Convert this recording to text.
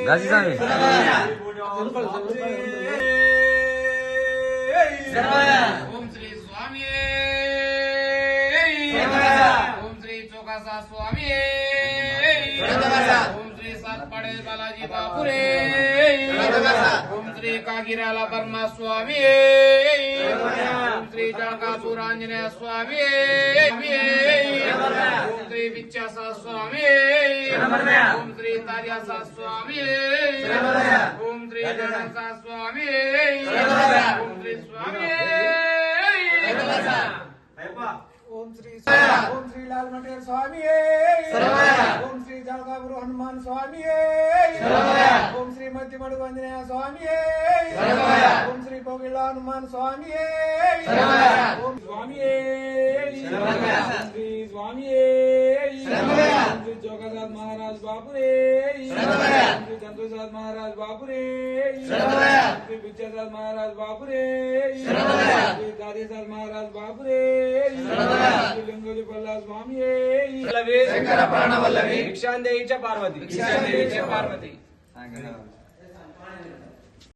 गाजी स्वामी ओम श्री स्वामी ओम श्री चौकासा स्वामी ओम श्री सातपाडे बालाजी बापुरे ओम श्री कागिराला वर्मा स्वामी ओम श्री जळकासूर आंजनेय स्वामी ओम श्री विच्चासा स्वामी ओम श्री तार्यासा स्वामी ओम श्री गणसा स्वामी ओम श्री स्वामी ओम Shri Lal matter स्वामी ओम श्री जळगाव हनुमान स्वामी ओम श्री मध्यमडु आंजनेय स्वामी ओम श्री कोगिला हनुमान स्वामी ओम स्वामी श्री स्वामी श्री जोगासाद महाराज बापुरे श्री चंद्रसाद महाराज बापुरे श्री विजयसाद महाराज बापुरे श्री दादेसाद महाराज बापुरे लिंगोली पल्ला स्वामी शंकर प्राणवल्लभी भिक्षांदेयी च पार्वती